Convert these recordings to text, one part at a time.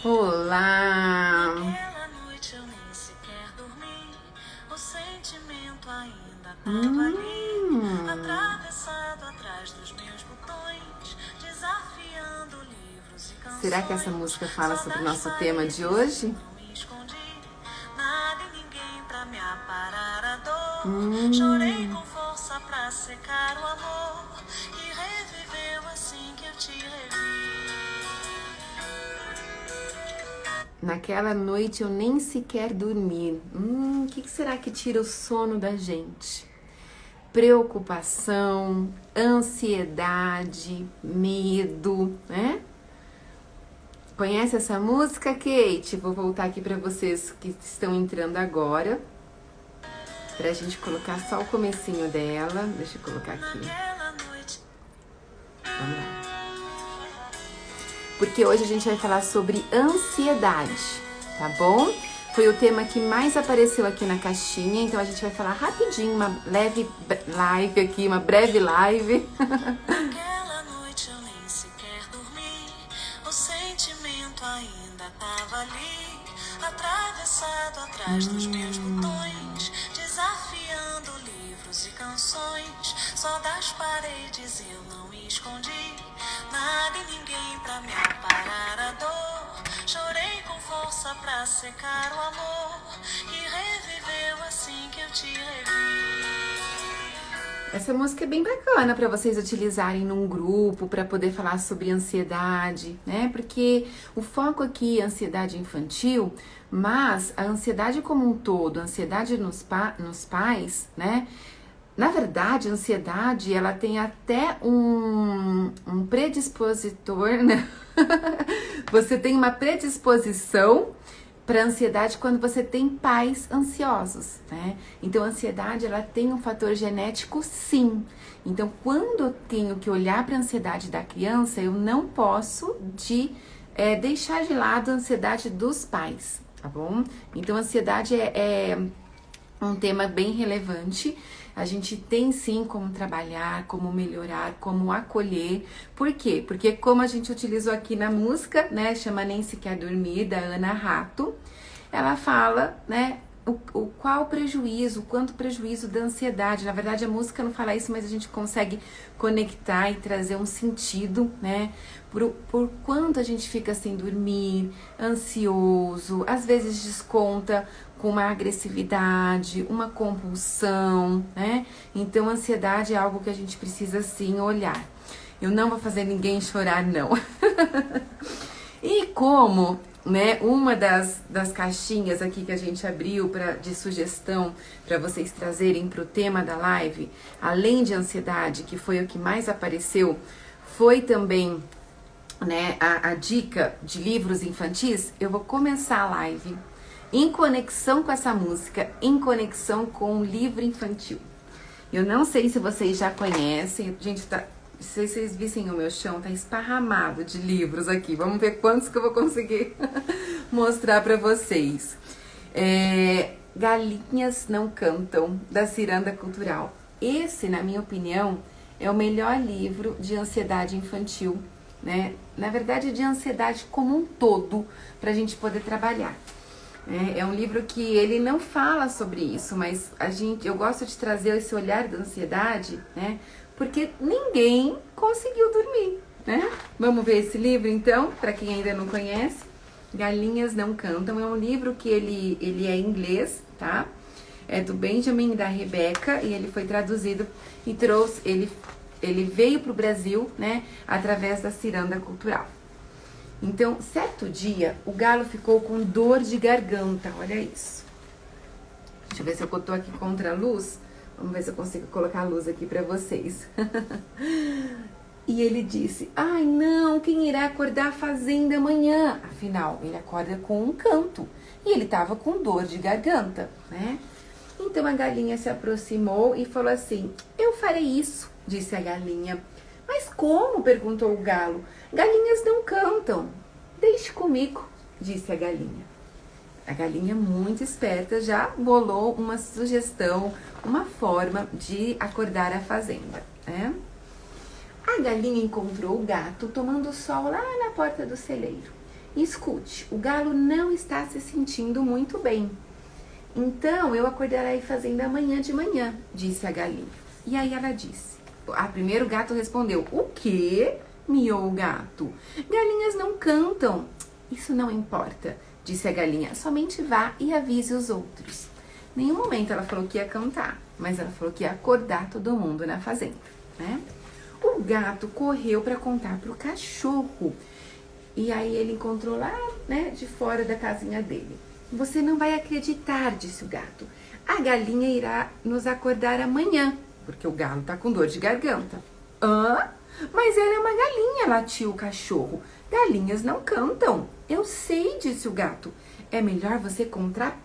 Olá! Naquela noite eu nem sequer dormi. O sentimento ainda tava ali, atravessado atrás dos meus botões, desafiando livros e canções. Será que essa música fala Só sobre o das nosso tema de hoje? eu não me escondi, nada e ninguém pra me aparar a dor. Chorei com força pra secar o amor, e reviveu assim que eu te revi. Naquela noite eu nem sequer dormi. O que será que tira o sono da gente? Preocupação, ansiedade, medo, né? Conhece essa música, Kate? Vou voltar aqui para vocês que estão entrando agora, pra gente colocar só o comecinho dela. Deixa eu colocar aqui. Vamos lá. Porque hoje a gente vai falar sobre ansiedade, tá bom? Foi o tema que mais apareceu aqui na caixinha, então a gente vai falar rapidinho, uma leve live aqui, uma breve live. Naquela noite eu nem sequer dormi, o sentimento ainda tava ali, atravessado atrás dos meus botões, desafiando livros e canções. Só das paredes eu não me escondi, nada e ninguém pra me aparar a dor. Chorei com força pra secar o amor, e reviveu assim que eu te revi. Essa música é bem bacana para vocês utilizarem num grupo, para poder falar sobre ansiedade, né? Porque o foco aqui é ansiedade infantil, mas a ansiedade como um todo, a ansiedade nos pais, né? Na verdade, a ansiedade, ela tem até um predispositor, né? Você tem uma predisposição para ansiedade quando você tem pais ansiosos, né? Então, a ansiedade, ela tem um fator genético, sim. Então, quando eu tenho que olhar para a ansiedade da criança, eu não posso deixar de lado a ansiedade dos pais, tá bom? Então, a ansiedade é um tema bem relevante. A gente tem sim como trabalhar, como melhorar, como acolher. Por quê? Porque como a gente utilizou aqui na música, né, chama Nem Se Quer Dormir, da Ana Rato, ela fala, né, qual o prejuízo, quanto prejuízo da ansiedade. Na verdade, a música não fala isso, mas a gente consegue conectar e trazer um sentido, né, por quanto a gente fica sem dormir, ansioso, às vezes desconta com uma agressividade, uma compulsão, né? Então, a ansiedade é algo que a gente precisa sim olhar. Eu não vou fazer ninguém chorar, não. E como, né, uma das caixinhas aqui que a gente abriu de sugestão para vocês trazerem para o tema da live, além de ansiedade, que foi o que mais apareceu, foi também, né, a dica de livros infantis. Eu vou começar a live em conexão com essa música, em conexão com o livro infantil. Eu não sei se vocês já conhecem, gente, se vocês vissem o meu chão, tá esparramado de livros aqui. Vamos ver quantos que eu vou conseguir mostrar para vocês. Galinhas Não Cantam, da Ciranda Cultural. Esse, na minha opinião, é o melhor livro de ansiedade infantil, né? Na verdade, de ansiedade como um todo, pra gente poder trabalhar. É um livro que ele não fala sobre isso, mas eu gosto de trazer esse olhar da ansiedade, né? Porque ninguém conseguiu dormir, né? Vamos ver esse livro então, para quem ainda não conhece. Galinhas Não Cantam é um livro que ele é em inglês, tá? É do Benjamin e da Rebecca, e ele foi traduzido e ele veio para o Brasil, né? Através da Ciranda Cultural. Então, certo dia, o galo ficou com dor de garganta, olha isso. Deixa eu ver se eu tô aqui contra a luz. Vamos ver se eu consigo colocar a luz aqui pra vocês. E ele disse, ai não, quem irá acordar a fazenda amanhã? Afinal, ele acorda com um canto. E ele tava com dor de garganta, né? Então a galinha se aproximou e falou assim, eu farei isso, disse a galinha. Mas como? Perguntou o galo. Galinhas não cantam. Deixe comigo, disse a galinha. A galinha, muito esperta, já bolou uma sugestão, uma forma de acordar a fazenda, né? A galinha encontrou o gato tomando sol lá na porta do celeiro. Escute, o galo não está se sentindo muito bem. Então, eu acordarei fazendo amanhã de manhã, disse a galinha. E aí ela disse. Primeiro o gato respondeu, o quê? Miou o gato. Galinhas não cantam. Isso não importa, disse a galinha. Somente vá e avise os outros. Em nenhum momento ela falou que ia cantar, mas ela falou que ia acordar todo mundo na fazenda, né? O gato correu para contar para o cachorro. E aí ele encontrou lá, né, de fora da casinha dele. Você não vai acreditar, disse o gato. A galinha irá nos acordar amanhã, porque o galo tá com dor de garganta. Hã? Mas ela é uma galinha, latiu o cachorro. Galinhas não cantam. Eu sei, disse o gato. É melhor você contar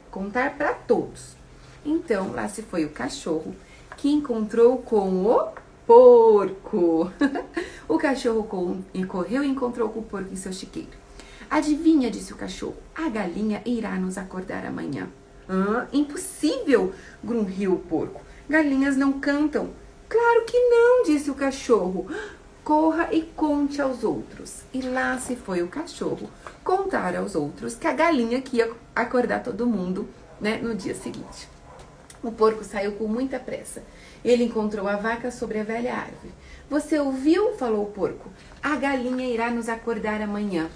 para todos. Então, lá se foi o cachorro, que encontrou com o porco. O cachorro correu e encontrou com o porco em seu chiqueiro. Adivinha, disse o cachorro, a galinha irá nos acordar amanhã. Impossível, grunhiu o porco. Galinhas não cantam. Claro que não, disse o cachorro. Corra e conte aos outros. E lá se foi o cachorro contar aos outros que a galinha que ia acordar todo mundo, né, no dia seguinte. O porco saiu com muita pressa. Ele encontrou a vaca sobre a velha árvore. Você ouviu? Falou o porco. A galinha irá nos acordar amanhã.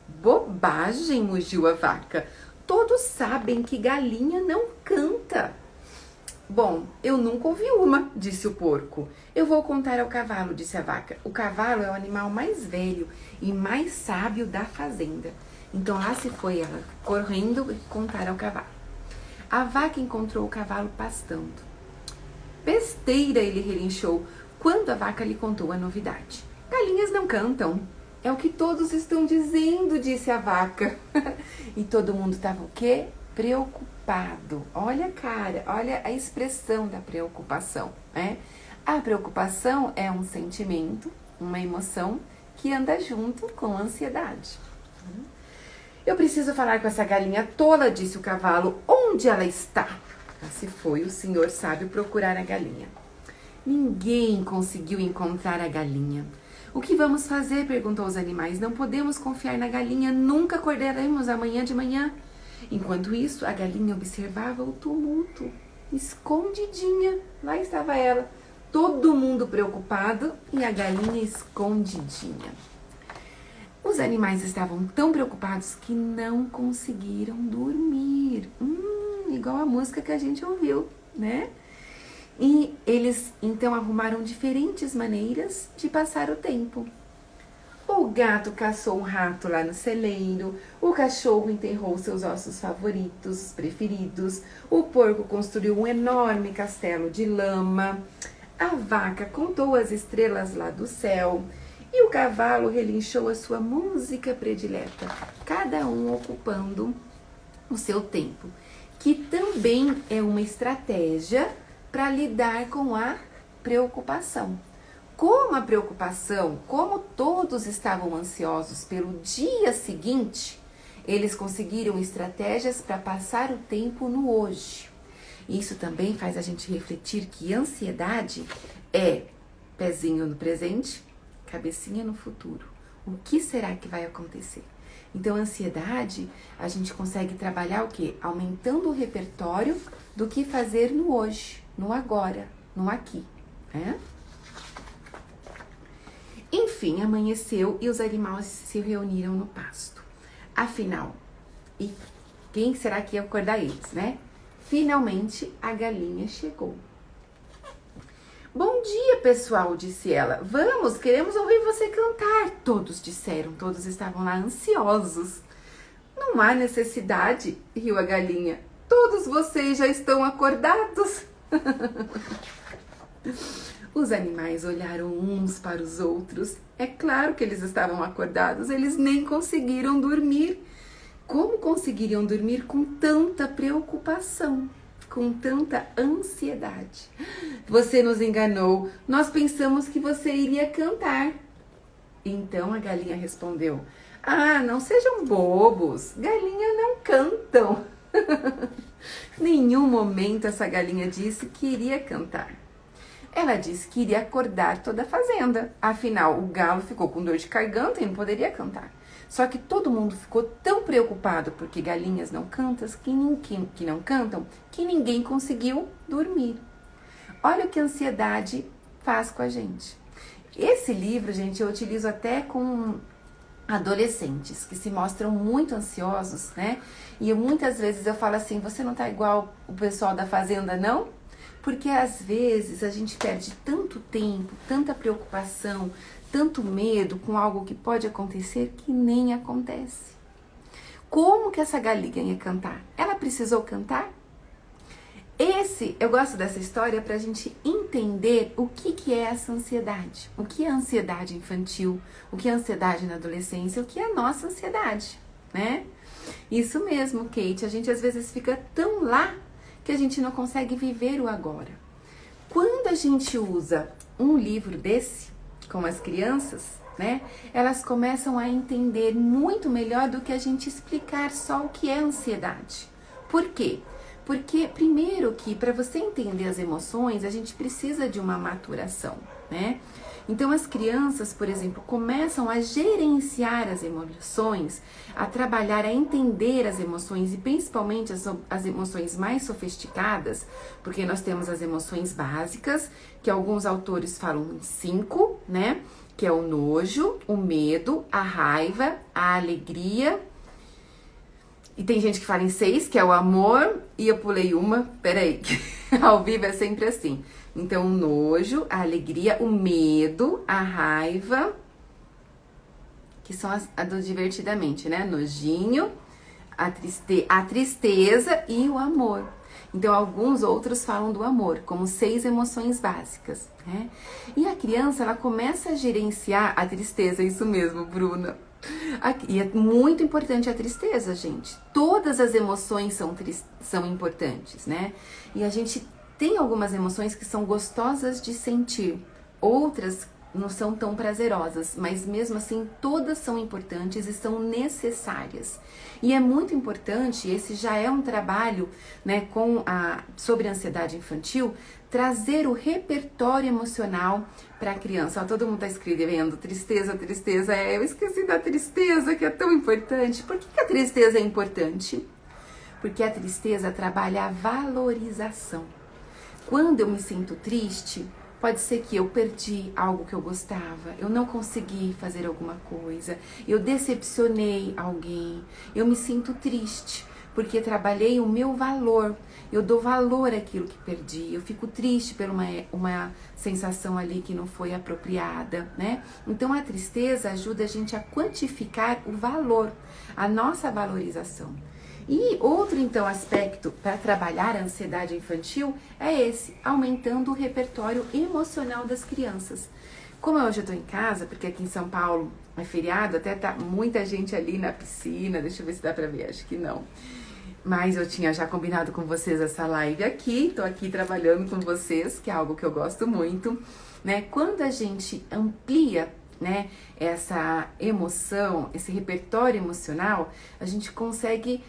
Bobagem, mugiu a vaca. Todos sabem que galinha não canta. Bom, eu nunca ouvi uma, disse o porco. Eu vou contar ao cavalo, disse a vaca. O cavalo é o animal mais velho e mais sábio da fazenda. Então lá se foi ela, correndo contar ao cavalo. A vaca encontrou o cavalo pastando. Besteira, ele relinchou, quando a vaca lhe contou a novidade. Galinhas não cantam. É o que todos estão dizendo, disse a vaca. E todo mundo estava o quê? Preocupado. Olha a cara, olha a expressão da preocupação, né? A preocupação é um sentimento, uma emoção que anda junto com a ansiedade. Eu preciso falar com essa galinha tola, disse o cavalo. Onde ela está? Assim foi o senhor sábio procurar a galinha. Ninguém conseguiu encontrar a galinha. O que vamos fazer? Perguntou os animais. Não podemos confiar na galinha, nunca acordaremos amanhã de manhã. Enquanto isso, a galinha observava o tumulto. Escondidinha, lá estava ela. Todo mundo preocupado e a galinha escondidinha. Os animais estavam tão preocupados que não conseguiram dormir. Igual a música que a gente ouviu, né? E eles então arrumaram diferentes maneiras de passar o tempo. O gato caçou um rato lá no celeiro, o cachorro enterrou seus ossos favoritos, preferidos, o porco construiu um enorme castelo de lama, a vaca contou as estrelas lá do céu e o cavalo relinchou a sua música predileta, cada um ocupando o seu tempo, que também é uma estratégia para lidar com a preocupação. Como a preocupação, como todos estavam ansiosos pelo dia seguinte, eles conseguiram estratégias para passar o tempo no hoje. Isso também faz a gente refletir que ansiedade é pezinho no presente, cabecinha no futuro. O que será que vai acontecer? Então, ansiedade, a gente consegue trabalhar o quê? Aumentando o repertório do que fazer no hoje, no agora, no aqui, né? Enfim, amanheceu e os animais se reuniram no pasto. Afinal, e quem será que ia acordar eles, né? Finalmente, a galinha chegou. Bom dia, pessoal, disse ela. Vamos, queremos ouvir você cantar. Todos disseram, todos estavam lá ansiosos. Não há necessidade, riu a galinha. Todos vocês já estão acordados. Os animais olharam uns para os outros. É claro que eles estavam acordados, eles nem conseguiram dormir. Como conseguiriam dormir com tanta preocupação, com tanta ansiedade? Você nos enganou, nós pensamos que você iria cantar. Então a galinha respondeu: não sejam bobos, galinhas não cantam. Nenhum momento essa galinha disse que iria cantar. Ela disse que iria acordar toda a fazenda. Afinal, o galo ficou com dor de garganta e não poderia cantar. Só que todo mundo ficou tão preocupado porque galinhas não cantam, que ninguém conseguiu dormir. Olha o que a ansiedade faz com a gente. Esse livro, gente, eu utilizo até com adolescentes que se mostram muito ansiosos, né? E muitas vezes eu falo assim, você não tá igual o pessoal da fazenda, não? Porque às vezes a gente perde tanto tempo, tanta preocupação, tanto medo com algo que pode acontecer que nem acontece. Como que essa galinha ia cantar? Ela precisou cantar? Eu gosto dessa história para a gente entender o que é essa ansiedade. O que é ansiedade infantil, o que é ansiedade na adolescência, o que é a nossa ansiedade, né? Isso mesmo, Kate, a gente às vezes fica tão lá que a gente não consegue viver o agora. Quando a gente usa um livro desse com as crianças, né, elas começam a entender muito melhor do que a gente explicar só o que é ansiedade. Por quê? Porque, primeiro que para você entender as emoções, a gente precisa de uma maturação, né? Então, as crianças, por exemplo, começam a gerenciar as emoções, a trabalhar, a entender as emoções e principalmente as emoções mais sofisticadas, porque nós temos as emoções básicas, que alguns autores falam em 5, né? Que é o nojo, o medo, a raiva, a alegria. E tem gente que fala em 6, que é o amor, e eu pulei uma, peraí, ao vivo é sempre assim. Então, o nojo, a alegria, o medo, a raiva, que são a do divertidamente, né? Nojinho, a tristeza e o amor. Então, alguns outros falam do amor, como 6 emoções básicas, né? E a criança, ela começa a gerenciar a tristeza, isso mesmo, Bruna. E é muito importante a tristeza, gente. Todas as emoções são importantes, né? E a gente tem algumas emoções que são gostosas de sentir, outras não são tão prazerosas, mas mesmo assim todas são importantes e são necessárias. E é muito importante, esse já é um trabalho, né, sobre a ansiedade infantil, trazer o repertório emocional para a criança. Ó, todo mundo está escrevendo tristeza, tristeza. Eu esqueci da tristeza, que é tão importante. Por que a tristeza é importante? Porque a tristeza trabalha a valorização. Quando eu me sinto triste, pode ser que eu perdi algo que eu gostava, eu não consegui fazer alguma coisa, eu decepcionei alguém, eu me sinto triste, porque trabalhei o meu valor, eu dou valor àquilo que perdi, eu fico triste por uma sensação ali que não foi apropriada, né? Então a tristeza ajuda a gente a quantificar o valor, a nossa valorização. E outro, então, aspecto para trabalhar a ansiedade infantil é esse, aumentando o repertório emocional das crianças. Como hoje eu estou em casa, porque aqui em São Paulo é feriado, até tá muita gente ali na piscina, deixa eu ver se dá para ver, acho que não. Mas eu tinha já combinado com vocês essa live aqui, tô aqui trabalhando com vocês, que é algo que eu gosto muito, né? Quando a gente amplia, né, essa emoção, esse repertório emocional, a gente consegue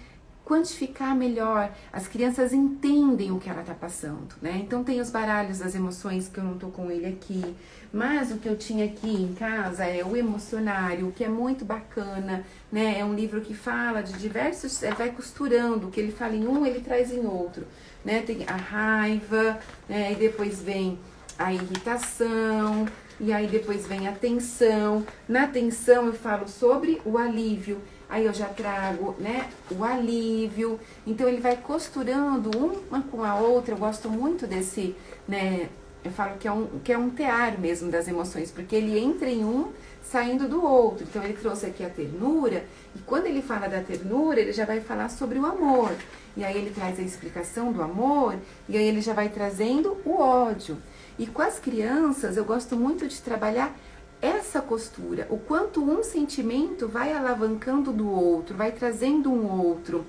quantificar melhor, as crianças entendem o que ela tá passando, né? Então tem os baralhos das emoções, que eu não tô com ele aqui, mas o que eu tinha aqui em casa é o emocionário, que é muito bacana, né? É um livro que fala de diversos, vai costurando, o que ele fala em um, ele traz em outro, né? Tem a raiva, né? E depois vem a irritação, e aí depois vem a tensão. Na tensão eu falo sobre o alívio. Aí eu já trago, né, o alívio. Então ele vai costurando uma com a outra. Eu gosto muito desse, né, eu falo que é um tear mesmo das emoções, porque ele entra em um saindo do outro. Então ele trouxe aqui a ternura, e quando ele fala da ternura, ele já vai falar sobre o amor. E aí ele traz a explicação do amor, e aí ele já vai trazendo o ódio. E com as crianças, eu gosto muito de trabalhar essa costura, o quanto um sentimento vai alavancando do outro, vai trazendo um outro.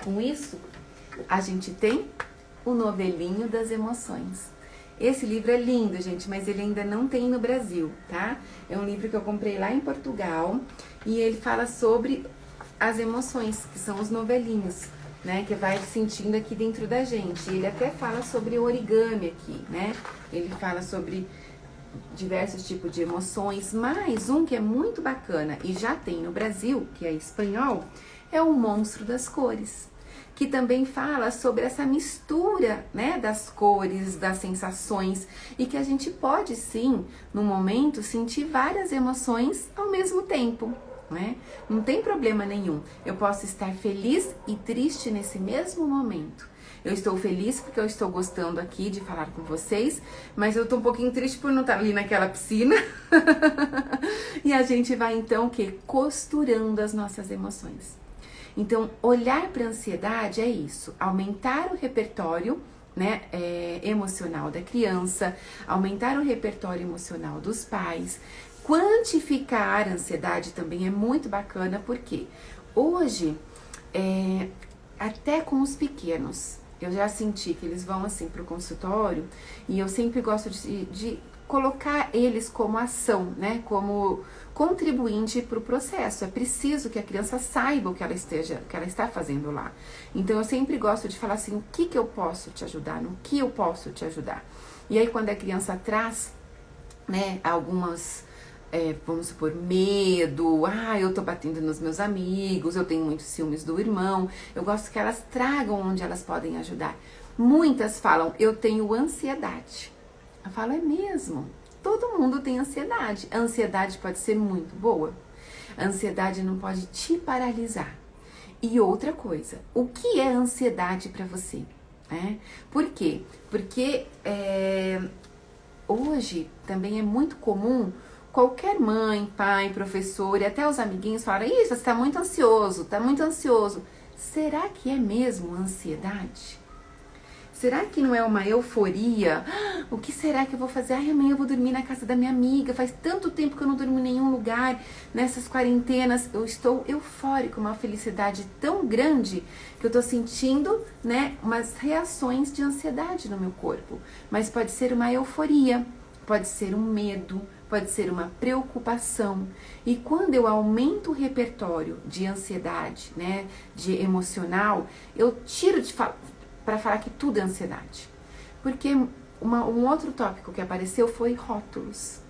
Com isso, a gente tem o Novelinho das Emoções. Esse livro é lindo, gente, mas ele ainda não tem no Brasil, tá? É um livro que eu comprei lá em Portugal e ele fala sobre as emoções, que são os novelinhos, né? Que vai sentindo aqui dentro da gente. Ele até fala sobre o origami aqui, né? Ele fala sobre diversos tipos de emoções, mas um que é muito bacana e já tem no Brasil, que é espanhol, é o Monstro das Cores, que também fala sobre essa mistura, né, das cores, das sensações, e que a gente pode sim, no momento, sentir várias emoções ao mesmo tempo. Né? Não tem problema nenhum. Eu posso estar feliz e triste nesse mesmo momento. Eu estou feliz porque eu estou gostando aqui de falar com vocês, mas eu estou um pouquinho triste por não estar ali naquela piscina. E a gente vai então o quê? Costurando as nossas emoções. Então, olhar para a ansiedade é isso, aumentar o repertório, né, emocional da criança, aumentar o repertório emocional dos pais, quantificar a ansiedade também é muito bacana, porque hoje, até com os pequenos, eu já senti que eles vão assim para o consultório e eu sempre gosto de colocar eles como ação, né, como contribuinte para o processo. É preciso que a criança saiba o que ela está fazendo lá. Então eu sempre gosto de falar assim, o que eu posso te ajudar, no que eu posso te ajudar. E aí quando a criança traz, né, algumas, vamos supor, medo, eu tô batendo nos meus amigos, eu tenho muitos ciúmes do irmão, eu gosto que elas tragam onde elas podem ajudar. Muitas falam, eu tenho ansiedade. Eu falo, é mesmo? Todo mundo tem ansiedade. A ansiedade pode ser muito boa. A ansiedade não pode te paralisar. E outra coisa, o que é ansiedade para você? Por quê? Porque hoje também é muito comum qualquer mãe, pai, professor e até os amiguinhos falarem, isso, você está muito ansioso, está muito ansioso. Será que é mesmo ansiedade? Será que não é uma euforia? O que será que eu vou fazer? Amanhã eu vou dormir na casa da minha amiga. Faz tanto tempo que eu não durmo em nenhum lugar. Nessas quarentenas eu estou eufórica, uma felicidade tão grande que eu estou sentindo, né, umas reações de ansiedade no meu corpo. Mas pode ser uma euforia, pode ser um medo, pode ser uma preocupação. E quando eu aumento o repertório de ansiedade, né, de emocional, eu tiro de para falar que tudo é ansiedade. Porque um outro tópico que apareceu foi rótulos.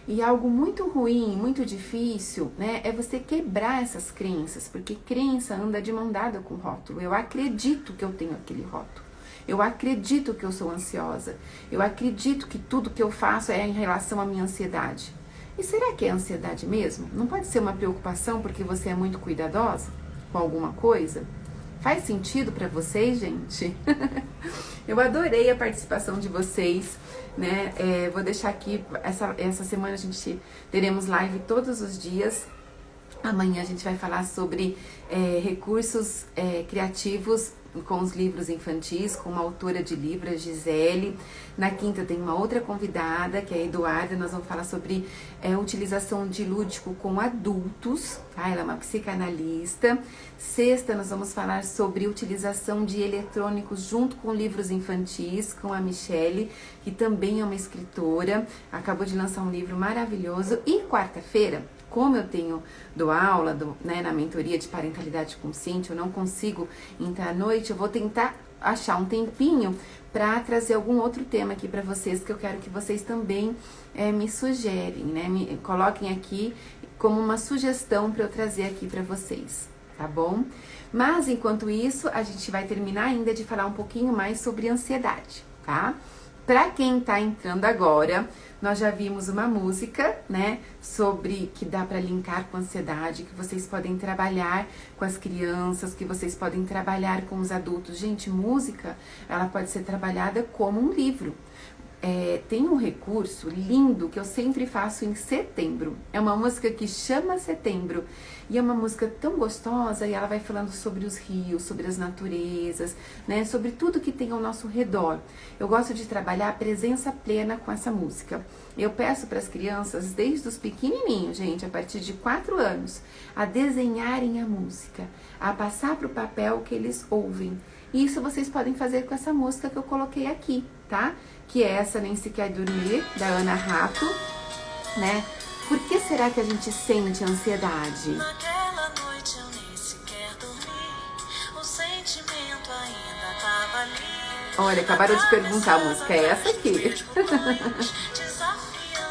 E algo muito ruim, muito difícil, né, é você quebrar essas crenças, porque crença anda de mão dada com rótulo. Eu acredito que eu tenho aquele rótulo. Eu acredito que eu sou ansiosa. Eu acredito que tudo que eu faço é em relação à minha ansiedade. E será que é ansiedade mesmo? Não pode ser uma preocupação porque você é muito cuidadosa com alguma coisa? Faz sentido para vocês, gente? Eu adorei a participação de vocês, né? Vou deixar aqui, essa semana a gente teremos live todos os dias. Amanhã a gente vai falar sobre recursos criativos com os livros infantis, com uma autora de livros, a Gisele. Na quinta tem uma outra convidada, que é a Eduarda. Nós vamos falar sobre utilização de lúdico com adultos, tá? Ela é uma psicanalista. Sexta nós vamos falar sobre utilização de eletrônicos junto com livros infantis, com a Michele, que também é uma escritora, acabou de lançar um livro maravilhoso. E quarta-feira, como eu dou aula né, na mentoria de parentalidade consciente, eu não consigo entrar à noite, eu vou tentar achar um tempinho para trazer algum outro tema aqui para vocês, que eu quero que vocês também me sugerem, né? Me coloquem aqui como uma sugestão para eu trazer aqui para vocês, tá bom? Mas enquanto isso, a gente vai terminar ainda de falar um pouquinho mais sobre ansiedade, tá? Para quem tá entrando agora, nós já vimos uma música, né, sobre que dá para linkar com ansiedade, que vocês podem trabalhar com as crianças, que vocês podem trabalhar com os adultos. Gente, música, ela pode ser trabalhada como um livro. Tem um recurso lindo que eu sempre faço em setembro. É uma música que chama Setembro. E é uma música tão gostosa e ela vai falando sobre os rios, sobre as naturezas, né? Sobre tudo que tem ao nosso redor. Eu gosto de trabalhar a presença plena com essa música. Eu peço para as crianças, desde os pequenininhos, gente, a partir de 4 anos, a desenharem a música, a passar para o papel que eles ouvem. E isso vocês podem fazer com essa música que eu coloquei aqui, tá? Que é essa Nem Se Quer Dormir, da Ana Rato, né? Por que será que a gente sente ansiedade? Naquela noite eu nem sequer dormi, o sentimento ainda tava ali. Olha, acabaram de perguntar, a música é essa aqui. Desafiando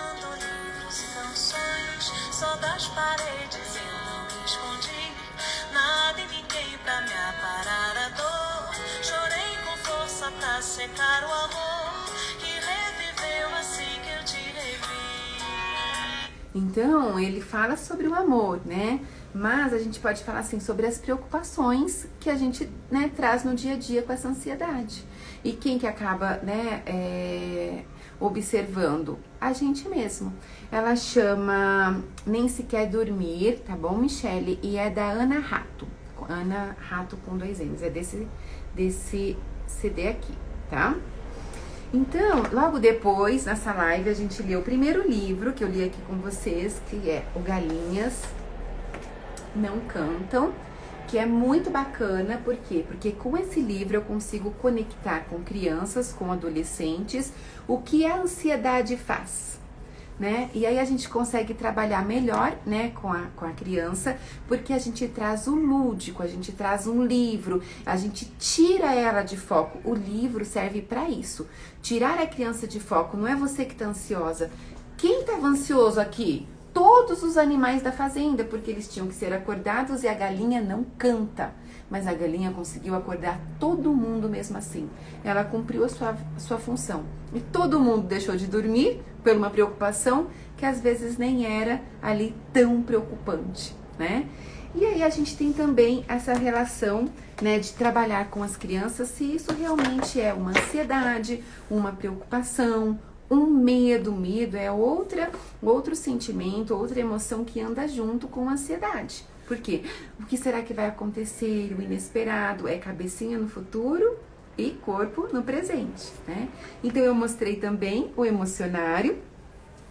pra secar o amor que reviveu assim que eu te revi. Então, ele fala sobre o amor, né? Mas a gente pode falar assim sobre as preocupações que a gente, né, traz no dia a dia com essa ansiedade. E quem que acaba, né, observando? A gente mesmo. Ela chama Nem Se Quer Dormir, tá bom, Michele? E é da Ana Rato. Ana Rato com 2 N's. É desse CD aqui, tá? Então, logo depois, nessa live, a gente leu o primeiro livro que eu li aqui com vocês, que é O Galinhas Não Cantam, que é muito bacana, por quê? Porque com esse livro eu consigo conectar com crianças, com adolescentes, o que a ansiedade faz, né? E aí a gente consegue trabalhar melhor, né, com a criança, porque a gente traz o lúdico, a gente traz um livro, a gente tira ela de foco. O livro serve para isso, tirar a criança de foco. Não é você que tá ansiosa. Quem tava ansioso aqui? Todos os animais da fazenda, porque eles tinham que ser acordados e a galinha não canta. Mas a galinha conseguiu acordar todo mundo mesmo assim. Ela cumpriu a sua função. E todo mundo deixou de dormir por uma preocupação que às vezes nem era ali tão preocupante, né? E aí a gente tem também essa relação, né, de trabalhar com as crianças se isso realmente é uma ansiedade, uma preocupação, um medo. Medo é outro sentimento, outra emoção que anda junto com a ansiedade. Por quê? O que será que vai acontecer? O inesperado é cabecinha no futuro e corpo no presente, né? Então eu mostrei também o Emocionário,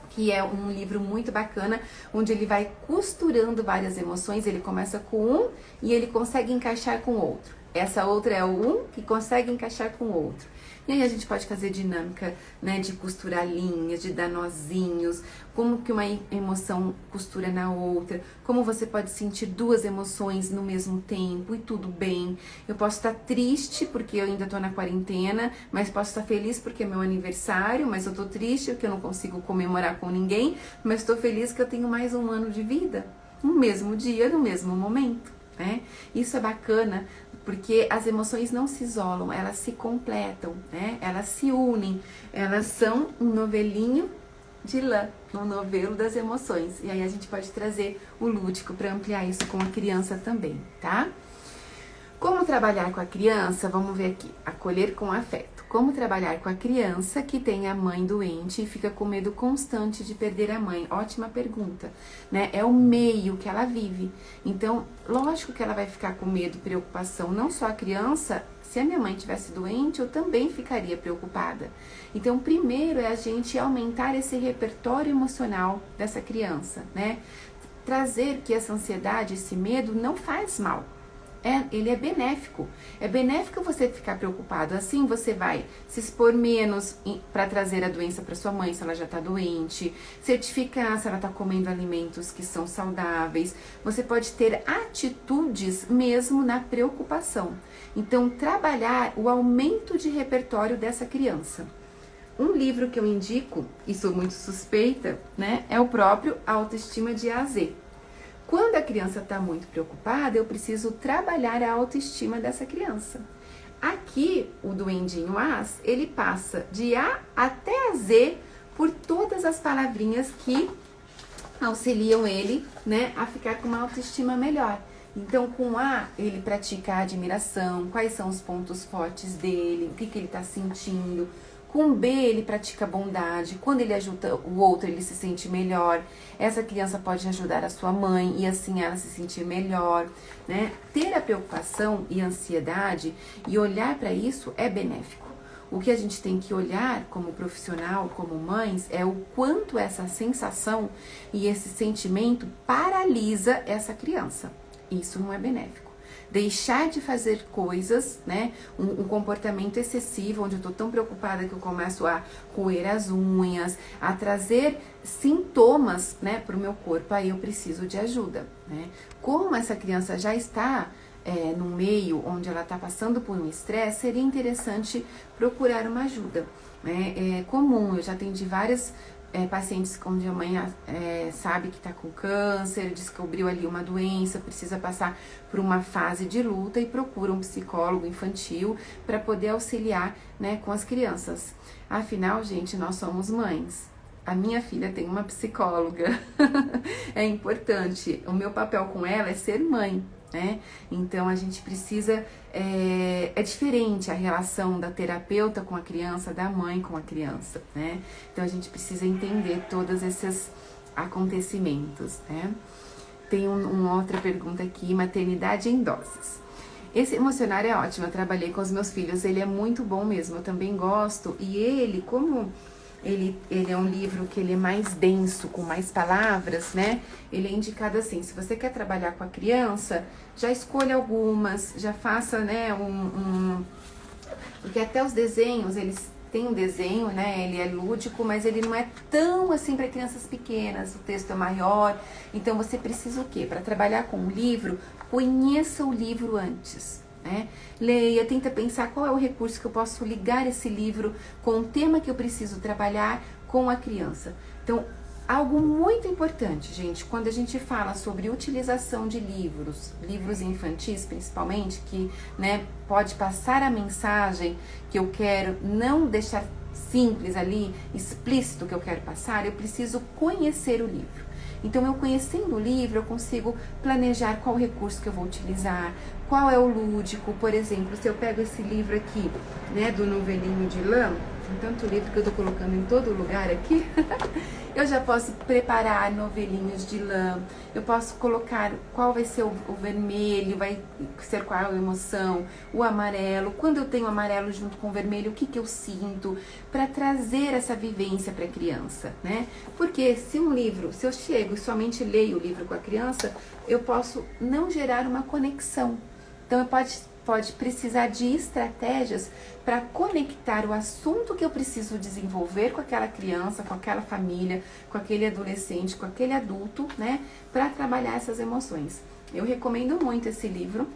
que é um livro muito bacana, onde ele vai costurando várias emoções. Ele começa com um e ele consegue encaixar com outro. Essa outra é o um que consegue encaixar com o outro. E aí a gente pode fazer dinâmica, né, de costurar linhas, de dar nozinhos, como que uma emoção costura na outra, como você pode sentir 2 emoções no mesmo tempo e tudo bem. Eu posso estar triste porque eu ainda tô na quarentena, mas posso estar feliz porque é meu aniversário, mas eu tô triste porque eu não consigo comemorar com ninguém, mas tô feliz que eu tenho mais um ano de vida, no mesmo dia, no mesmo momento, né? Isso é bacana, porque as emoções não se isolam, elas se completam, né? Elas se unem, elas são um novelinho de lã, um novelo das emoções. E aí a gente pode trazer o lúdico para ampliar isso com a criança também, tá? Como trabalhar com a criança? Vamos ver aqui. Acolher com afeto. Como trabalhar com a criança que tem a mãe doente e fica com medo constante de perder a mãe? Ótima pergunta, né? É o meio que ela vive. Então, lógico que ela vai ficar com medo, preocupação. Não só a criança, se a minha mãe tivesse doente, eu também ficaria preocupada. Então, primeiro é a gente aumentar esse repertório emocional dessa criança, né? Trazer que essa ansiedade, esse medo não faz mal. Ele é benéfico. É benéfico você ficar preocupado. Assim você vai se expor menos para trazer a doença para sua mãe se ela já está doente, certificar se ela está comendo alimentos que são saudáveis. Você pode ter atitudes mesmo na preocupação. Então, trabalhar o aumento de repertório dessa criança. Um livro que eu indico, e sou muito suspeita, né, é o próprio Autoestima de A a Z. Quando a criança está muito preocupada, eu preciso trabalhar a autoestima dessa criança. Aqui, o Duendinho As, ele passa de A até a Z por todas as palavrinhas que auxiliam ele, né, a ficar com uma autoestima melhor. Então, com A, ele pratica a admiração, quais são os pontos fortes dele, o que ele está sentindo. Com B, ele pratica bondade. Quando ele ajuda o outro, ele se sente melhor. Essa criança pode ajudar a sua mãe e assim ela se sentir melhor, né? Ter a preocupação e ansiedade e olhar para isso é benéfico. O que a gente tem que olhar como profissional, como mães, é o quanto essa sensação e esse sentimento paralisa essa criança. Isso não é benéfico. Deixar de fazer coisas, né, um comportamento excessivo, onde eu tô tão preocupada que eu começo a roer as unhas, a trazer sintomas, né, pro meu corpo, aí eu preciso de ajuda, né. Como essa criança já está no meio onde ela está passando por um estresse, seria interessante procurar uma ajuda, né. É comum, eu já atendi várias pacientes onde a mãe sabe que está com câncer, descobriu ali uma doença, precisa passar por uma fase de luta e procura um psicólogo infantil para poder auxiliar, né, com as crianças. Afinal, gente, nós somos mães. A minha filha tem uma psicóloga. É importante. O meu papel com ela é ser mãe, né? Então a gente precisa. É diferente a relação da terapeuta com a criança, da mãe com a criança, né? Então a gente precisa entender todos esses acontecimentos, né? Tem uma outra pergunta aqui: maternidade em doses. Esse emocionário é ótimo, eu trabalhei com os meus filhos, ele é muito bom mesmo, eu também gosto. E ele, como ele é um livro que ele é mais denso, com mais palavras, né? Ele é indicado assim, se você quer trabalhar com a criança, já escolha algumas, já faça, né, porque até os desenhos, eles têm um desenho, né, ele é lúdico, mas ele não é tão assim para crianças pequenas, o texto é maior, então você precisa o quê? Para trabalhar com o livro, conheça o livro antes. Né? Leia, tenta pensar qual é o recurso que eu posso ligar esse livro com o tema que eu preciso trabalhar com a criança. Então, algo muito importante, gente, quando a gente fala sobre utilização de livros infantis principalmente, que, né, pode passar a mensagem que eu quero, não deixar simples ali, explícito que eu quero passar, eu preciso conhecer o livro. Então, eu conhecendo o livro, eu consigo planejar qual recurso que eu vou utilizar, qual é o lúdico. Por exemplo, se eu pego esse livro aqui, né, do novelinho de lã, tem tanto livro que eu tô colocando em todo lugar aqui, eu já posso preparar novelinhos de lã, eu posso colocar qual vai ser o vermelho, vai ser qual a emoção, o amarelo, quando eu tenho amarelo junto com o vermelho, o que que eu sinto, para trazer essa vivência para a criança, né? Porque se eu chego e somente leio o livro com a criança, eu posso não gerar uma conexão. Então, pode precisar de estratégias para conectar o assunto que eu preciso desenvolver com aquela criança, com aquela família, com aquele adolescente, com aquele adulto, né? Para trabalhar essas emoções. Eu recomendo muito esse livro,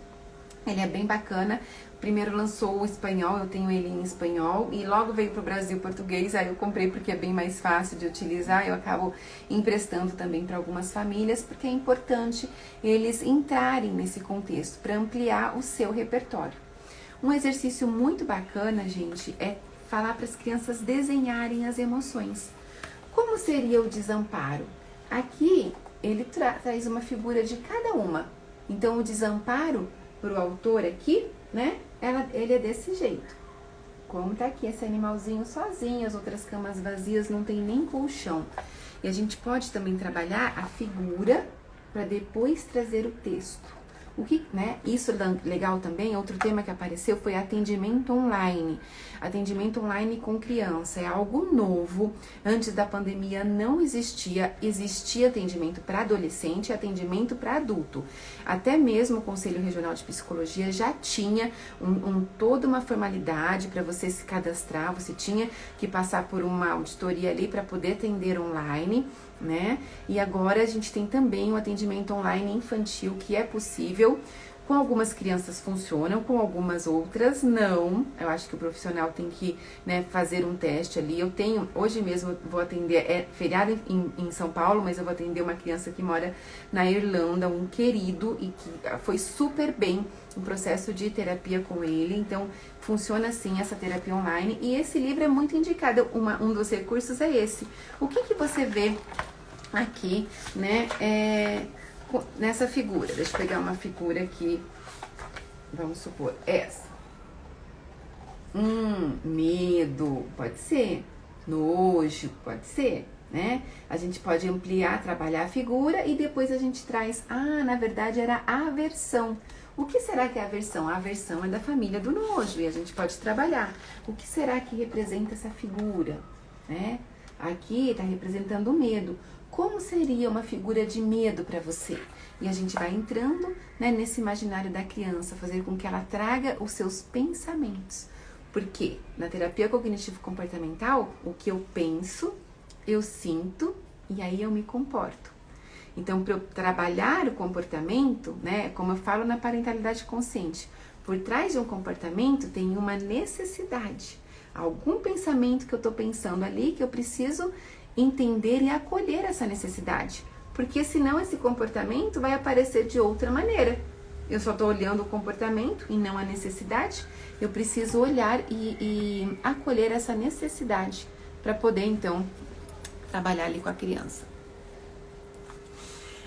ele é bem bacana. Primeiro lançou o espanhol, eu tenho ele em espanhol, e logo veio para o Brasil português, aí eu comprei porque é bem mais fácil de utilizar, eu acabo emprestando também para algumas famílias, porque é importante eles entrarem nesse contexto, para ampliar o seu repertório. Um exercício muito bacana, gente, é falar para as crianças desenharem as emoções. Como seria o desamparo? Aqui, ele traz uma figura de cada uma. Então, o desamparo, para o autor aqui, né? Ele é desse jeito. Como tá aqui esse animalzinho sozinho, as outras camas vazias, não tem nem colchão. E a gente pode também trabalhar a figura para depois trazer o texto. O que, né? Isso é legal também. Outro tema que apareceu foi atendimento online. Atendimento online com criança é algo novo. Antes da pandemia não existia atendimento para adolescente e atendimento para adulto. Até mesmo o Conselho Regional de Psicologia já tinha toda uma formalidade para você se cadastrar. Você tinha que passar por uma auditoria ali para poder atender online, né? E agora a gente tem também o atendimento online infantil, que é possível. Com algumas crianças funcionam, com algumas outras não. Eu acho que o profissional tem que, né, fazer um teste ali. Eu tenho, hoje mesmo vou atender, é feriado em São Paulo, mas eu vou atender uma criança que mora na Irlanda, um querido, e que foi super bem o processo de terapia com ele. Então, funciona assim essa terapia online. E esse livro é muito indicado. Um dos recursos é esse. O que você vê aqui, né, nessa figura? Deixa eu pegar uma figura aqui, vamos supor, essa. Medo, pode ser. Nojo, pode ser, né? A gente pode ampliar, trabalhar a figura e depois a gente traz, na verdade era aversão. O que será que é aversão? A aversão é da família do nojo e a gente pode trabalhar. O que será que representa essa figura, né? Aqui está representando o medo. Como seria uma figura de medo para você? E a gente vai entrando, né, nesse imaginário da criança, fazer com que ela traga os seus pensamentos. Porque na terapia cognitivo-comportamental, o que eu penso, eu sinto e aí eu me comporto. Então, para eu trabalhar o comportamento, né, como eu falo na parentalidade consciente, por trás de um comportamento tem uma necessidade. Algum pensamento que eu estou pensando ali que eu preciso entender e acolher essa necessidade, porque senão esse comportamento vai aparecer de outra maneira. Eu só estou olhando o comportamento e não a necessidade. Eu preciso olhar e acolher essa necessidade para poder, então, trabalhar ali com a criança.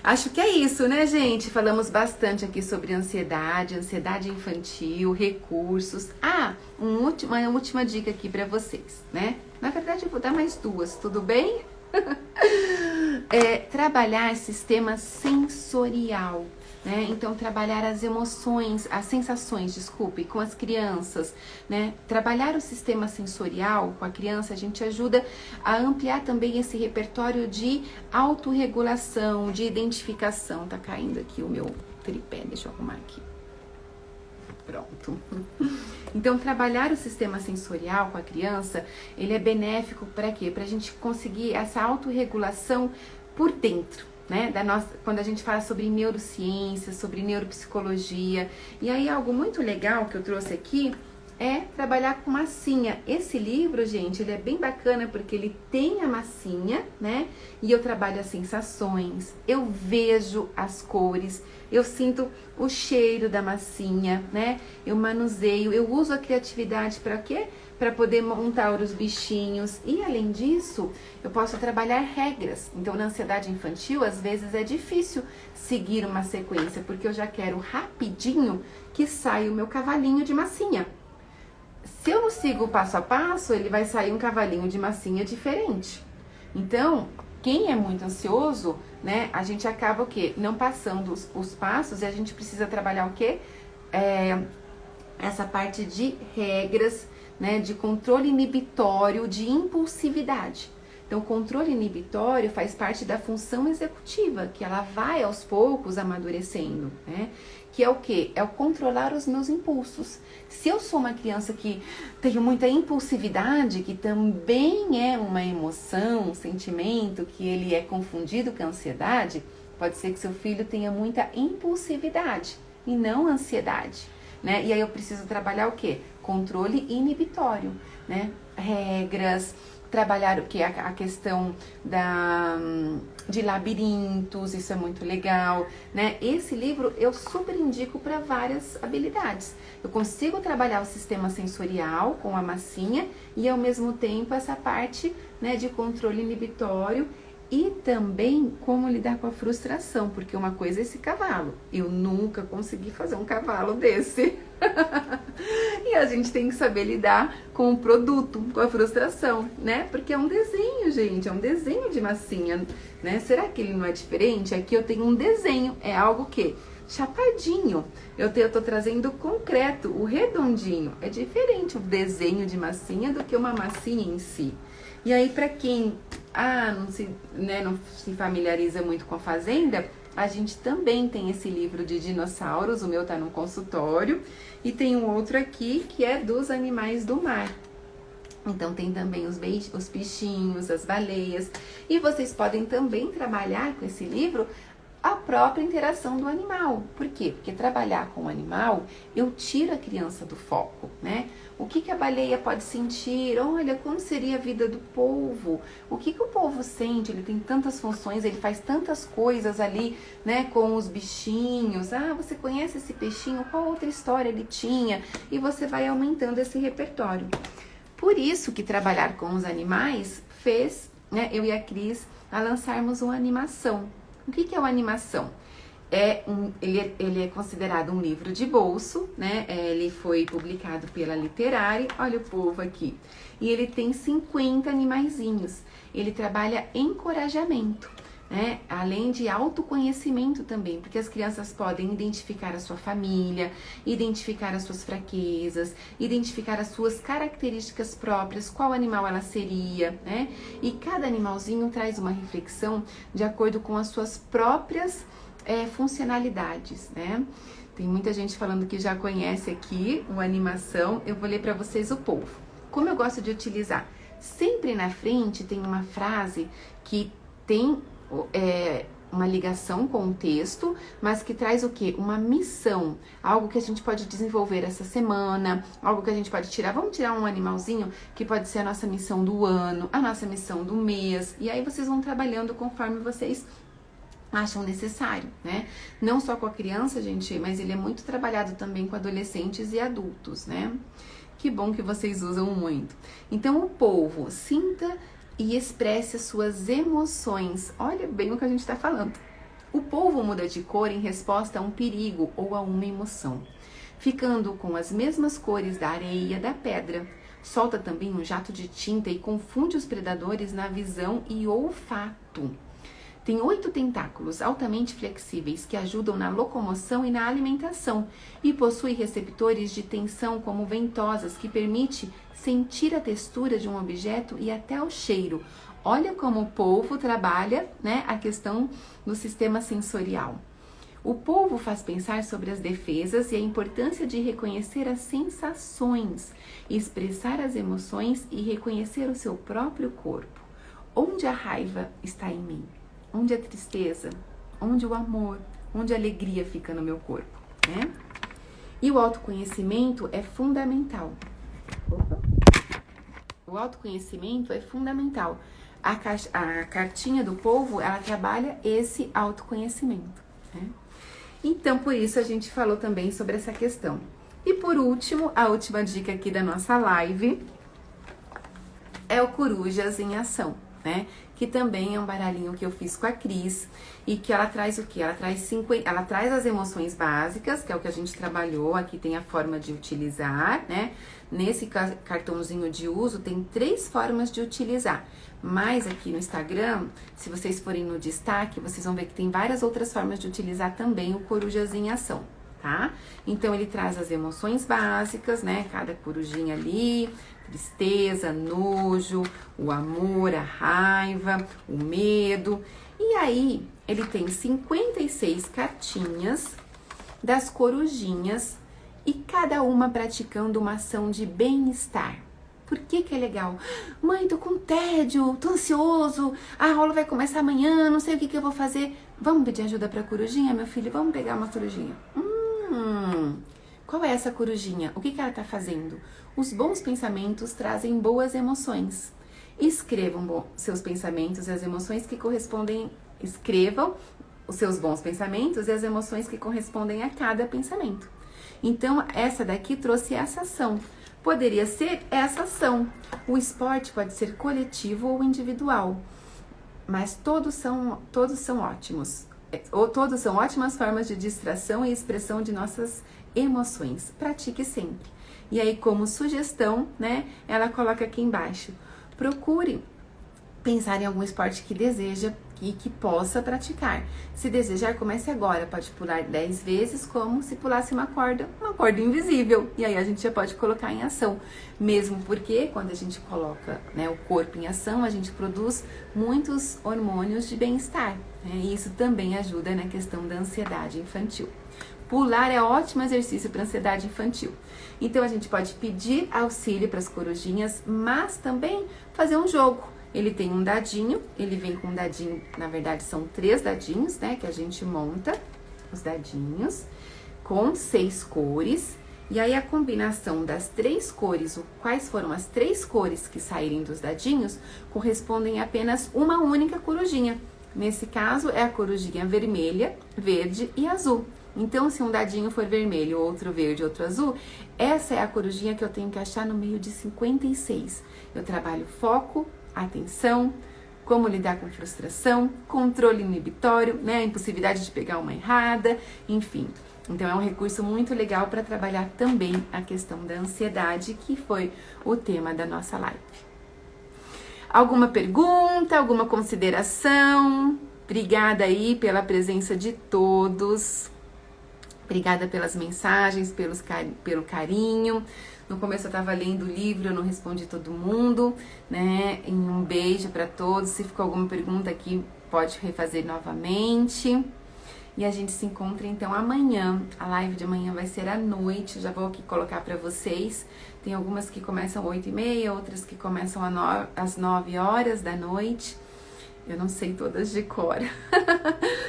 Acho que é isso, né, gente? Falamos bastante aqui sobre ansiedade, ansiedade infantil, recursos. Uma última dica aqui para vocês, né? Na verdade, eu vou dar mais duas, tudo bem? Trabalhar sistema sensorial, né? Então, trabalhar as emoções, as sensações, desculpe, com as crianças, né? Trabalhar o sistema sensorial com a criança, a gente ajuda a ampliar também esse repertório de autorregulação, de identificação. Tá caindo aqui o meu tripé, deixa eu arrumar aqui. Pronto. Então, trabalhar o sistema sensorial com a criança, ele é benéfico para quê? Para a gente conseguir essa autorregulação por dentro, né? Quando a gente fala sobre neurociência, sobre neuropsicologia. E aí, algo muito legal que eu trouxe aqui é trabalhar com massinha. Esse livro, gente, ele é bem bacana porque ele tem a massinha, né? E eu trabalho as sensações, eu vejo as cores, eu sinto o cheiro da massinha, né? Eu manuseio, eu uso a criatividade para quê? Para poder montar os bichinhos. E além disso, eu posso trabalhar regras. Então, na ansiedade infantil, às vezes é difícil seguir uma sequência, porque eu já quero rapidinho que saia o meu cavalinho de massinha. Se eu não sigo o passo a passo, ele vai sair um cavalinho de massinha diferente. Então, quem é muito ansioso, né, a gente acaba o quê? Não passando os passos, e a gente precisa trabalhar o quê? Essa parte de regras, né, de controle inibitório, de impulsividade. Então, o controle inibitório faz parte da função executiva, que ela vai aos poucos amadurecendo, né? Que é o quê? É o controlar os meus impulsos. Se eu sou uma criança que tem muita impulsividade, que também é uma emoção, um sentimento, que ele é confundido com a ansiedade, pode ser que seu filho tenha muita impulsividade e não ansiedade, né? E aí eu preciso trabalhar o quê? Controle inibitório, né? Regras, trabalhar o que? A questão de labirintos, isso é muito legal, né? Esse livro eu super indico para várias habilidades. Eu consigo trabalhar o sistema sensorial com a massinha e ao mesmo tempo essa parte, né, de controle inibitório e também como lidar com a frustração, porque uma coisa é esse cavalo. Eu nunca consegui fazer um cavalo desse. E a gente tem que saber lidar com o produto, com a frustração, né? Porque é um desenho, gente, é um desenho de massinha, né? Será que ele não é diferente? Aqui eu tenho um desenho, é algo que chapadinho. Eu tô trazendo o concreto, o redondinho. É diferente o desenho de massinha do que uma massinha em si. E aí, para quem não se familiariza muito com a fazenda, a gente também tem esse livro de dinossauros, o meu tá no consultório, e tem um outro aqui que é dos animais do mar. Então tem também os bichinhos, as baleias, e vocês podem também trabalhar com esse livro a própria interação do animal. Por quê? Porque trabalhar com o animal, eu tiro a criança do foco, né? O que a baleia pode sentir? Olha, como seria a vida do polvo? O que o polvo sente? Ele tem tantas funções, ele faz tantas coisas ali, né, com os bichinhos. Você conhece esse peixinho? Qual outra história ele tinha? E você vai aumentando esse repertório. Por isso que trabalhar com os animais fez, né, eu e a a lançarmos uma animação. O que é uma animação? Ele é considerado um livro de bolso, né? Ele foi publicado pela Literária, olha o povo aqui. E ele tem 50 animaizinhos. Ele trabalha encorajamento, né? Além de autoconhecimento também, porque as crianças podem identificar a sua família, identificar as suas fraquezas, identificar as suas características próprias, qual animal ela seria, né? E cada animalzinho traz uma reflexão de acordo com as suas próprias funcionalidades, né? Tem muita gente falando que já conhece aqui o animação. Eu vou ler para vocês o povo. Como eu gosto de utilizar? Sempre na frente tem uma frase que tem uma ligação com o texto, mas que traz o quê? Uma missão, algo que a gente pode desenvolver essa semana, algo que a gente pode tirar. Vamos tirar um animalzinho que pode ser a nossa missão do ano, a nossa missão do mês, e aí vocês vão trabalhando conforme vocês acham necessário, né? Não só com a criança, gente, mas ele é muito trabalhado também com adolescentes e adultos, né? Que bom que vocês usam muito. Então, o polvo, sinta e expresse as suas emoções. Olha bem o que a gente está falando. O polvo muda de cor em resposta a um perigo ou a uma emoção, ficando com as mesmas cores da areia, da pedra. Solta também um jato de tinta e confunde os predadores na visão e olfato. Tem 8 tentáculos altamente flexíveis que ajudam na locomoção e na alimentação e possui receptores de tensão como ventosas que permite sentir a textura de um objeto e até o cheiro. Olha como o polvo trabalha, né, a questão do sistema sensorial. O polvo faz pensar sobre as defesas e a importância de reconhecer as sensações, expressar as emoções e reconhecer o seu próprio corpo. Onde a raiva está em mim? Onde a tristeza, onde o amor, onde a alegria fica no meu corpo, né? E o autoconhecimento é fundamental. O autoconhecimento é fundamental. A cartinha do polvo, ela trabalha esse autoconhecimento, né? Então, por isso a gente falou também sobre essa questão. E por último, a última dica aqui da nossa live é o Corujas em Ação, né? Que também é um baralhinho que eu fiz com a Cris e que ela traz o quê? Ela traz as emoções básicas, que é o que a gente trabalhou. Aqui tem a forma de utilizar, né? Nesse cartãozinho de uso tem 3 formas de utilizar. Mas aqui no Instagram, se vocês forem no destaque, vocês vão ver que tem várias outras formas de utilizar também o Corujas em Ação, tá? Então ele traz as emoções básicas, né? Cada corujinha ali, tristeza, nojo, o amor, a raiva, o medo. E aí, ele tem 56 cartinhas das corujinhas e cada uma praticando uma ação de bem-estar. Por que que é legal? Mãe, tô com tédio, tô ansioso, a aula vai começar amanhã, não sei o que que eu vou fazer. Vamos pedir ajuda pra corujinha, meu filho? Vamos pegar uma corujinha. Qual é essa corujinha? O que que ela tá fazendo? Os bons pensamentos trazem boas emoções. Escrevam seus pensamentos e as emoções que correspondem. Escrevam os seus bons pensamentos e as emoções que correspondem a cada pensamento. Então, essa daqui trouxe essa ação. Poderia ser essa ação. O esporte pode ser coletivo ou individual, mas todos são ótimos. Ou todos são ótimas formas de distração e expressão de nossas emoções. Pratique sempre. E aí, como sugestão, né, ela coloca aqui embaixo. Procure pensar em algum esporte que deseja e que possa praticar. Se desejar, comece agora. Pode pular 10 vezes, como se pulasse uma corda invisível. E aí a gente já pode colocar em ação. Mesmo porque quando a gente coloca, né, o corpo em ação, a gente produz muitos hormônios de bem-estar, né? E isso também ajuda na questão da ansiedade infantil. Pular é ótimo exercício para ansiedade infantil. Então a gente pode pedir auxílio para as corujinhas, mas também fazer um jogo. Ele tem um dadinho, ele vem com um dadinho, na verdade são 3 dadinhos, né, que a gente monta os dadinhos com 6 cores. E aí a combinação das 3 cores, quais foram as 3 cores que saírem dos dadinhos, correspondem a apenas uma única corujinha. Nesse caso é a corujinha vermelha, verde e azul. Então, se um dadinho for vermelho, outro verde, outro azul, essa é a corujinha que eu tenho que achar no meio de 56. Eu trabalho foco, atenção, como lidar com frustração, controle inibitório, né, a impulsividade de pegar uma errada, enfim. Então, é um recurso muito legal para trabalhar também a questão da ansiedade, que foi o tema da nossa live. Alguma pergunta, alguma consideração? Obrigada aí pela presença de todos. Obrigada pelas mensagens, pelo carinho. No começo eu estava lendo o livro, eu não respondi todo mundo, né? Um beijo para todos. Se ficou alguma pergunta aqui, pode refazer novamente. E a gente se encontra então amanhã. A live de amanhã vai ser à noite. Já vou aqui colocar para vocês. Tem algumas que começam às 8h30, outras que começam às 9 horas da noite. Eu não sei todas de cor.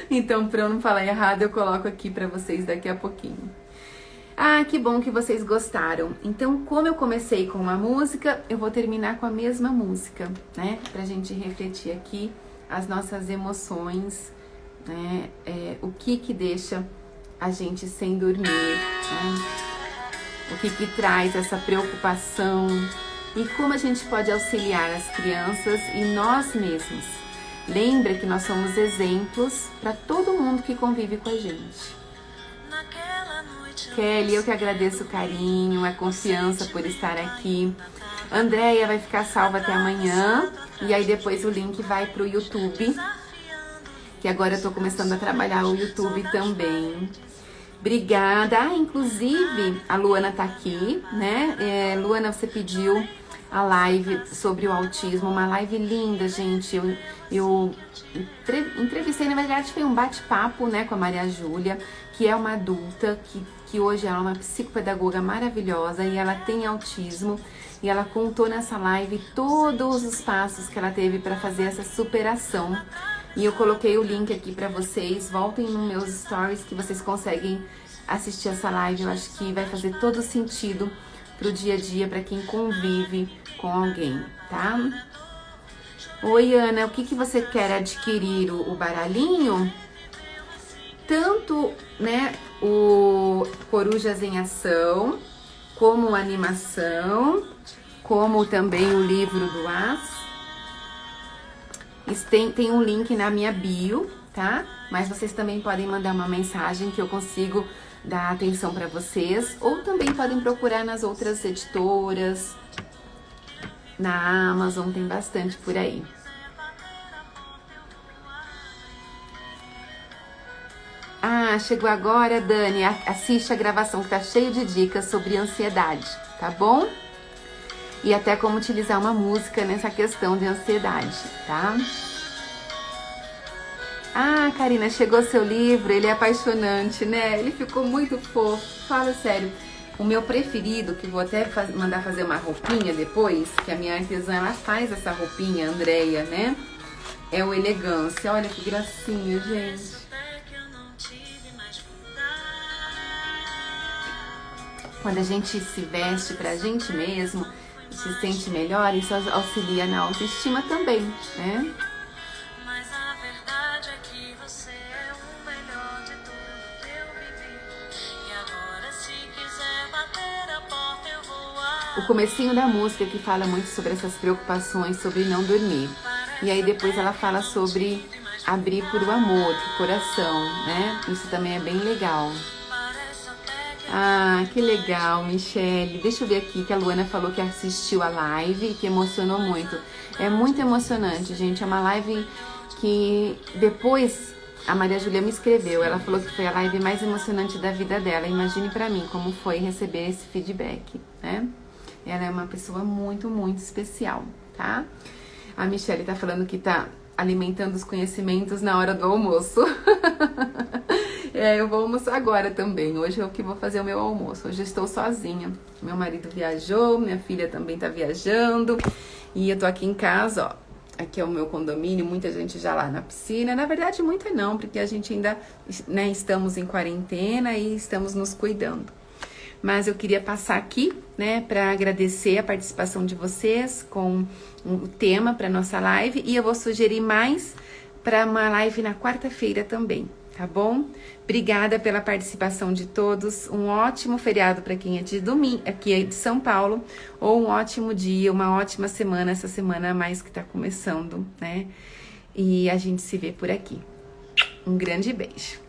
Então, para eu não falar errado, eu coloco aqui para vocês daqui a pouquinho. Ah, que bom que vocês gostaram. Então, como eu comecei com uma música, eu vou terminar com a mesma música, né? Pra gente refletir aqui as nossas emoções, né? O que deixa a gente sem dormir, né? O que traz essa preocupação e como a gente pode auxiliar as crianças e nós mesmos. Lembra que nós somos exemplos para todo mundo que convive com a gente. Kelly, eu que agradeço o carinho, a confiança por estar aqui. Andréia vai ficar salva até amanhã. E aí depois o link vai pro YouTube. Que agora eu tô começando a trabalhar o YouTube também. Obrigada. Ah, inclusive, a Luana tá aqui, né? Luana, você pediu a live sobre o autismo. Uma live linda, gente. Eu entrevistei, na verdade, foi um bate-papo, né, com a Maria Júlia, que é uma adulta, que hoje ela é uma psicopedagoga maravilhosa e ela tem autismo. E ela contou nessa live todos os passos que ela teve para fazer essa superação. E eu coloquei o link aqui para vocês. Voltem nos meus stories que vocês conseguem assistir essa live. Eu acho que vai fazer todo sentido pro dia a dia, para quem convive com alguém, tá? Oi, Ana, o que você quer adquirir? O baralhinho? Tanto, né, o Corujas em Ação, como a animação, como também o livro do As. Tem um link na minha bio, tá? Mas vocês também podem mandar uma mensagem que eu consigo dar atenção para vocês. Ou também podem procurar nas outras editoras, na Amazon, tem bastante por aí. Ah, chegou agora, Dani. Assiste a gravação que tá cheio de dicas sobre ansiedade, tá bom? E até como utilizar uma música nessa questão de ansiedade, tá? Ah, Karina, chegou seu livro, ele é apaixonante, né? Ele ficou muito fofo, fala sério. O meu preferido, que vou até mandar fazer uma roupinha depois, que a minha artesã, ela faz essa roupinha, a Andréia, né? É o Elegância, olha que gracinha, gente. Quando a gente se veste pra gente mesmo, se sente melhor, isso auxilia na autoestima também, né? Mas a verdade é que você é o melhor de tudo que eu vivi. E agora, se quiser bater a porta, eu vou O comecinho da música que fala muito sobre essas preocupações, sobre não dormir. E aí depois ela fala sobre abrir por o amor, por coração, né? Isso também é bem legal. Ah, que legal, Michele. Deixa eu ver aqui que a Luana falou que assistiu a live e que emocionou muito. É muito emocionante, gente. É uma live que depois a Maria Júlia me escreveu. Ela falou que foi a live mais emocionante da vida dela. Imagine pra mim como foi receber esse feedback, né? Ela é uma pessoa muito, muito especial, tá? A Michele tá falando que tá alimentando os conhecimentos na hora do almoço. Eu vou almoçar agora também. Hoje eu que vou fazer o meu almoço. Hoje eu estou sozinha. Meu marido viajou, minha filha também tá viajando. E eu tô aqui em casa, ó. Aqui é o meu condomínio, muita gente já lá na piscina. Na verdade, muita não, porque a gente ainda, né, estamos em quarentena e estamos nos cuidando. Mas eu queria passar aqui, né, para agradecer a participação de vocês com o tema para nossa live. E eu vou sugerir mais para uma live na quarta-feira também, tá bom? Obrigada pela participação de todos. Um ótimo feriado para quem é de domingo, aqui é de São Paulo, ou um ótimo dia, uma ótima semana, essa semana a mais que tá começando, né? E a gente se vê por aqui. Um grande beijo.